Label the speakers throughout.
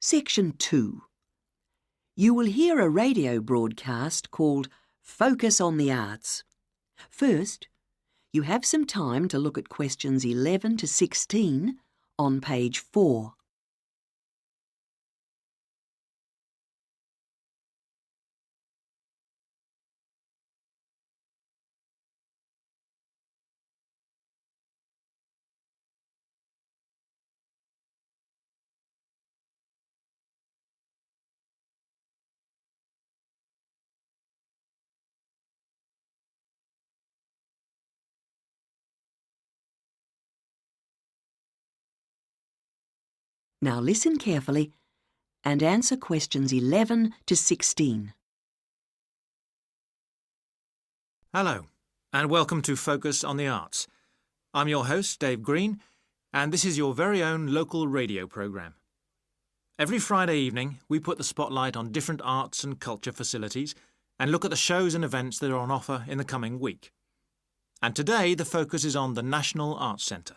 Speaker 1: Section 2. You will hear a radio broadcast called Focus on the Arts. First, you have some time to look at questions 11 to 16 on page 4. Now listen carefully and answer questions 11 to 16.
Speaker 2: Hello, and welcome to Focus on the Arts. I'm your host, Dave Green, and this is your very own local radio programme. Every Friday evening, we put the spotlight on different arts and culture facilities and look at the shows and events that are on offer in the coming week. And today, the focus is on the National Arts Centre.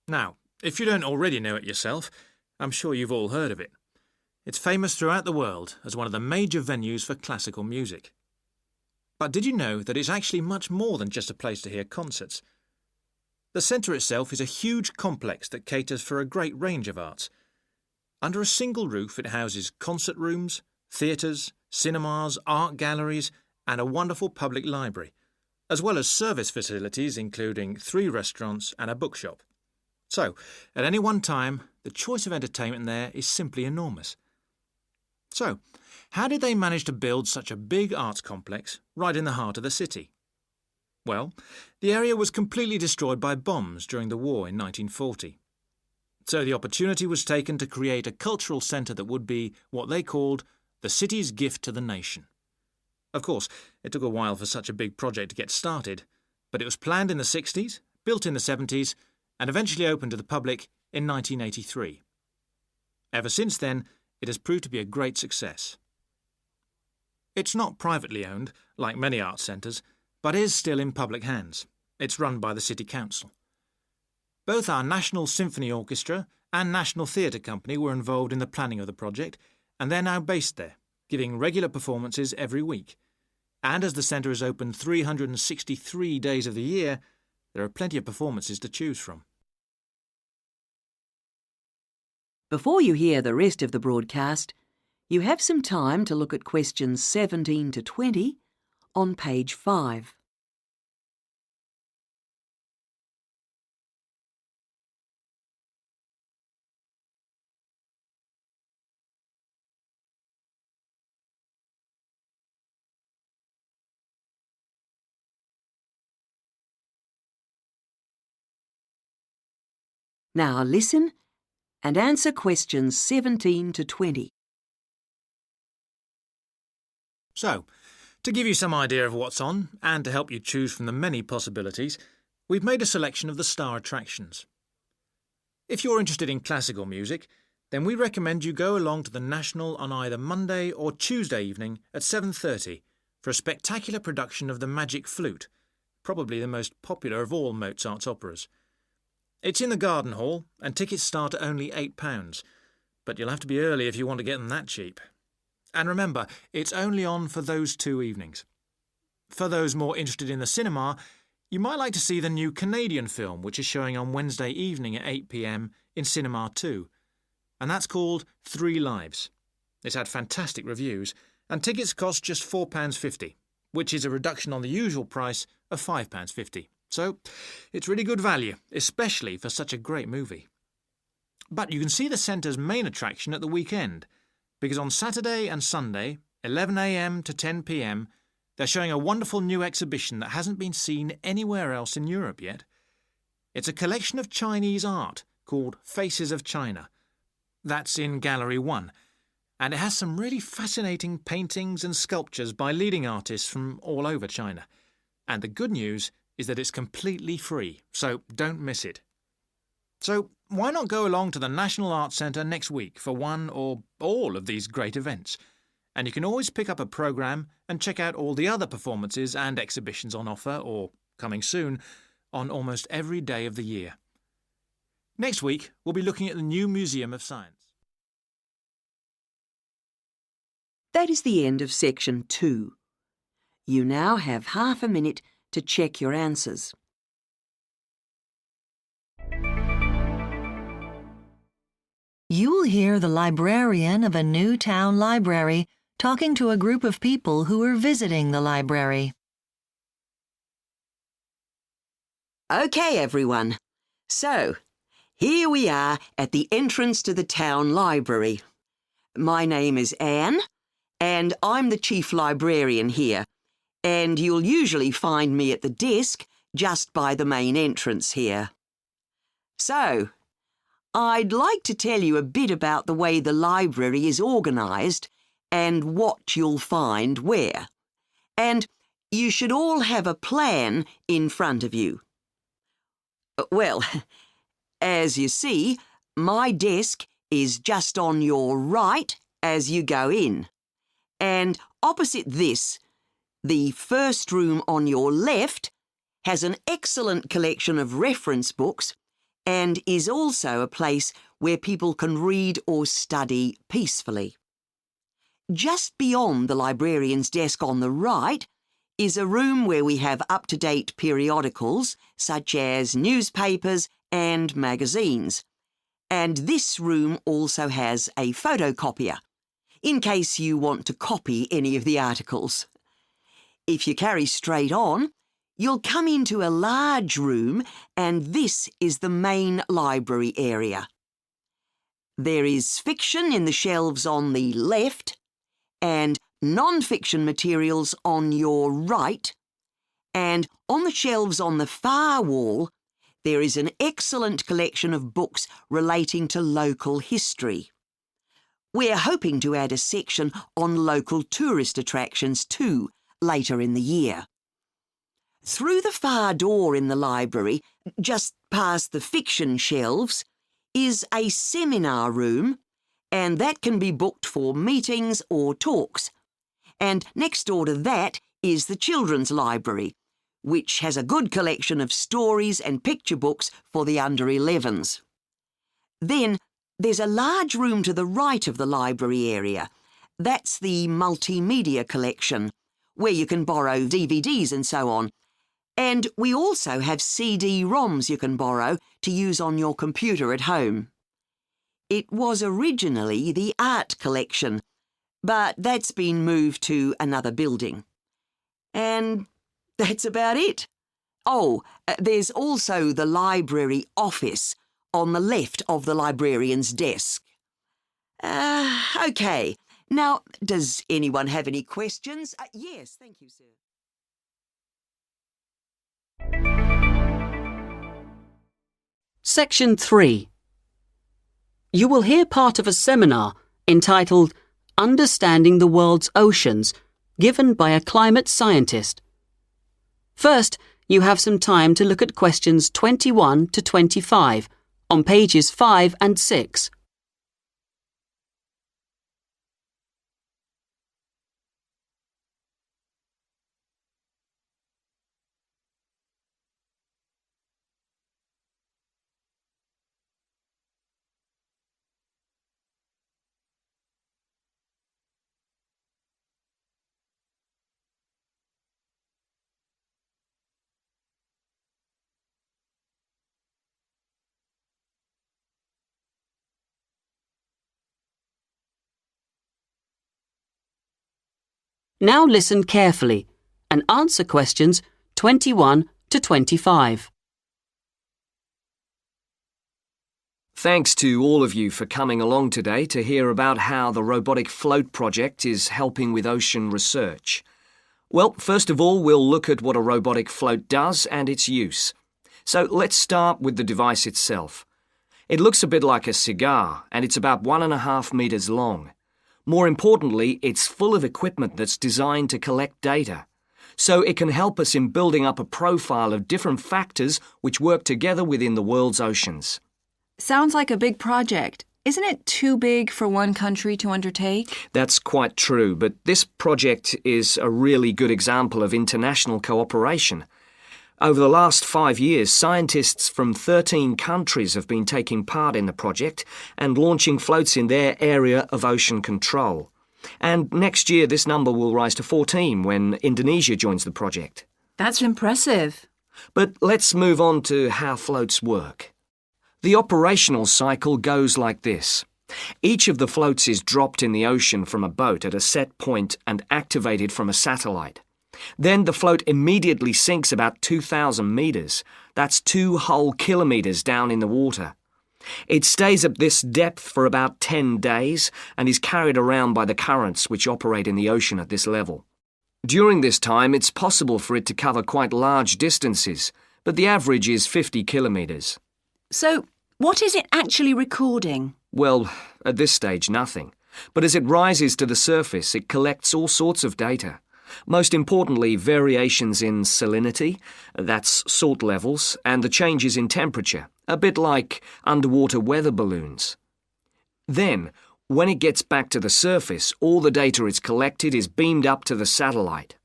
Speaker 2: Now, if you don't already know it yourself, I'm sure you've all heard of it. It's famous throughout the world as one of the major venues for classical music. But did you know that it's actually much more than just a place to hear concerts? The centre itself is a huge complex that caters for a great range of arts. Under a single roof, it houses concert rooms, theatres, cinemas, art galleries, and a wonderful public library, as well as service facilities including 3 restaurants and a bookshop. So, at any one time, the choice of entertainment there is simply enormous. So, how did they manage to build such a big arts complex right in the heart of the city? Well, the area was completely destroyed by bombs during the war in 1940. So the opportunity was taken to create a cultural centre that would be what they called the city's gift to the nation. Of course, it took a while for such a big project to get started, but it was planned in the 60s, built in the 70s, and eventually opened to the public in 1983. Ever since then, it has proved to be a great success. It's not privately owned, like many arts centres, but is still in public hands. It's run by the City Council. Both our National Symphony Orchestra and National Theatre Company were involved in the planning of the project, and they're now based there, giving regular performances every week. And as the centre is open 363 days of the year, there are plenty of performances to choose from.
Speaker 1: Before you hear the rest of the broadcast, you have some time to look at questions 17 to 20 on page 5. Now listen and answer questions 17 to 20.
Speaker 2: So, to give you some idea of what's on, and to help you choose from the many possibilities, we've made a selection of the star attractions. If you're interested in classical music, then we recommend you go along to the National on either Monday or Tuesday evening at 7:30 for a spectacular production of The Magic Flute, probably the most popular of all Mozart's operas. It's in the Garden Hall, and tickets start at only £8, but you'll have to be early if you want to get them that cheap. And remember, it's only on for those 2 evenings. For those more interested in the cinema, you might like to see the new Canadian film, which is showing on Wednesday evening at 8 p.m. in Cinema 2, and that's called 3 Lives. It's had fantastic reviews, and tickets cost just £4.50, which is a reduction on the usual price of £5.50. So, it's really good value, especially for such a great movie. But you can see the centre's main attraction at the weekend, because on Saturday and Sunday, 11 a.m. to 10 p.m, they're showing a wonderful new exhibition that hasn't been seen anywhere else in Europe yet. It's a collection of Chinese art called Faces of China. That's in Gallery 1, and it has some really fascinating paintings and sculptures by leading artists from all over China. And the good news is that it's completely free, so don't miss it. So why not go along to the National Arts Centre next week for one or all of these great events? And you can always pick up a programme and check out all the other performances and exhibitions on offer, or coming soon, on almost every day of the year. Next week, we'll be looking at the new Museum of Science.
Speaker 1: That is the end of section 2. You now have half a minute to check your answers.
Speaker 3: You'll hear the librarian of a new town library talking to a group of people who are visiting the library.
Speaker 1: OK, everyone. So, here we are at the entrance to the town library. My name is Anne, and I'm the chief librarian here, and you'll usually find me at the desk just by the main entrance here. So, I'd like to tell you a bit about the way the library is organised and what you'll find where. And you should all have a plan in front of you. Well, as you see, my desk is just on your right as you go in. And opposite this, the first room on your left has an excellent collection of reference books and is also a place where people can read or study peacefully. Just beyond the librarian's desk on the right is a room where we have up-to-date periodicals such as newspapers and magazines. And this room also has a photocopier, in case you want to copy any of the articles. If you carry straight on, you'll come into a large room, and this is the main library area. There is fiction in the shelves on the left, and non-fiction materials on your right, and on the shelves on the far wall, there is an excellent collection of books relating to local history. We're hoping to add a section on local tourist attractions too, later in the year. Through the far door in the library, just past the fiction shelves, is a seminar room, and that can be booked for meetings or talks. And next door to that is the children's library, which has a good collection of stories and picture books for the under-11s. Then there's a large room to the right of the library area. That's the multimedia collection, where you can borrow DVDs and so on. And we also have CD-ROMs you can borrow to use on your computer at home. It was originally the art collection, but that's been moved to another building. And that's about it. Oh, there's also the library office on the left of the librarian's desk. OK. Now, does anyone have any questions? Yes, thank you, sir.
Speaker 4: Section 3. You will hear part of a seminar entitled Understanding the World's Oceans, given by a climate scientist. First, you have some time to look at questions 21 to 25 on pages 5 and 6. Now listen carefully and answer questions 21 to 25.
Speaker 5: Thanks to all of you for coming along today to hear about how the robotic float project is helping with ocean research. Well, first of all, we'll look at what a robotic float does and its use. So let's start with the device itself. It looks a bit like a cigar, and it's about 1.5 meters long. More importantly, it's full of equipment that's designed to collect data. So it can help us in building up a profile of different factors which work together within the world's oceans.
Speaker 6: Sounds like a big project. Isn't it too big for one country to undertake?
Speaker 5: That's quite true, but this project is a really good example of international cooperation. Over the last 5 years, scientists from 13 countries have been taking part in the project and launching floats in their area of ocean control. And next year this number will rise to 14 when Indonesia joins the project.
Speaker 6: That's impressive.
Speaker 5: But let's move on to how floats work. The operational cycle goes like this. Each of the floats is dropped in the ocean from a boat at a set point and activated from a satellite. Then the float immediately sinks about 2,000 metres. That's 2 whole kilometres down in the water. It stays at this depth for about 10 days and is carried around by the currents which operate in the ocean at this level. During this time, it's possible for it to cover quite large distances, but the average is 50 kilometres.
Speaker 6: So, what is it actually recording?
Speaker 5: Well, at this stage, nothing. But as it rises to the surface, it collects all sorts of data. Most importantly, variations in salinity, that's salt levels, and the changes in temperature, a bit like underwater weather balloons. Then, when it gets back to the surface, all the data it's collected is beamed up to the satellite.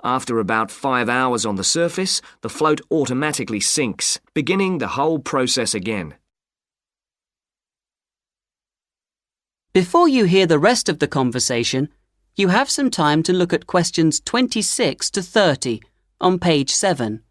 Speaker 5: After about 5 hours on the surface, the float automatically sinks, beginning the whole process again.
Speaker 4: Before you hear the rest of the conversation, you have some time to look at questions 26 to 30 on page 7.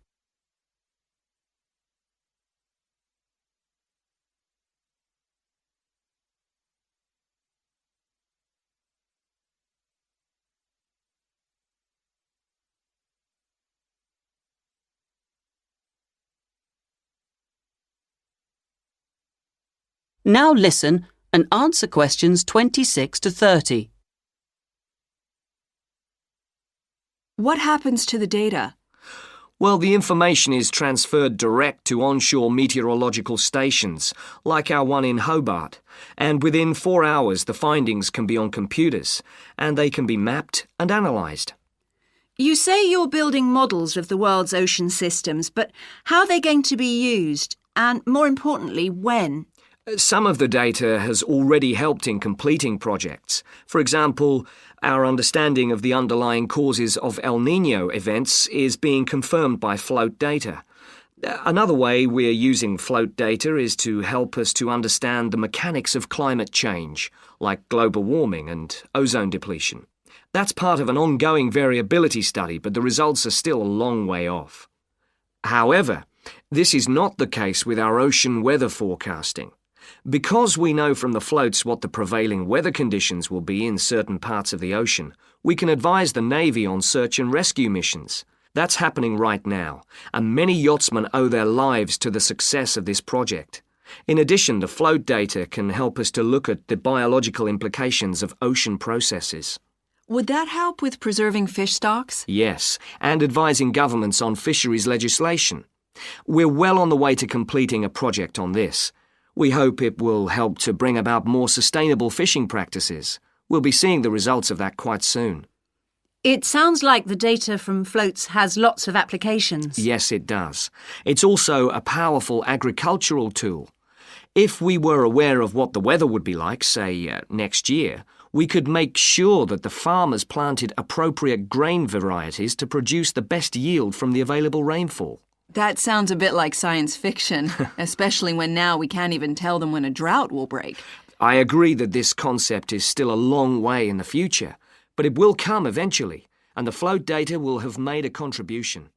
Speaker 4: Now listen and answer questions 26 to 30.
Speaker 6: What happens to the data?
Speaker 5: Well, the information is transferred direct to onshore meteorological stations, like our one in Hobart, and within 4 hours the findings can be on computers, and they can be mapped and analysed.
Speaker 6: You say you're building models of the world's ocean systems, but how are they going to be used? And more importantly, when?
Speaker 5: Some of the data has already helped in completing projects. For example, our understanding of the underlying causes of El Niño events is being confirmed by float data. Another way we're using float data is to help us to understand the mechanics of climate change, like global warming and ozone depletion. That's part of an ongoing variability study, but the results are still a long way off. However, this is not the case with our ocean weather forecasting. Because we know from the floats what the prevailing weather conditions will be in certain parts of the ocean, we can advise the Navy on search and rescue missions. That's happening right now, and many yachtsmen owe their lives to the success of this project. In addition, the float data can help us to look at the biological implications of ocean processes.
Speaker 6: Would that help with preserving fish stocks?
Speaker 5: Yes, and advising governments on fisheries legislation. We're well on the way to completing a project on this. We hope it will help to bring about more sustainable fishing practices. We'll be seeing the results of that quite soon.
Speaker 7: It sounds like the data from floats has lots of applications.
Speaker 5: Yes, it does. It's also a powerful agricultural tool. If we were aware of what the weather would be like, say, next year, we could make sure that the farmers planted appropriate grain varieties to produce the best yield from the available rainfall.
Speaker 6: That sounds a bit like science fiction, especially when now we can't even tell them when a drought will break.
Speaker 5: I agree that this concept is still a long way in the future, but it will come eventually, and the float data will have made a contribution.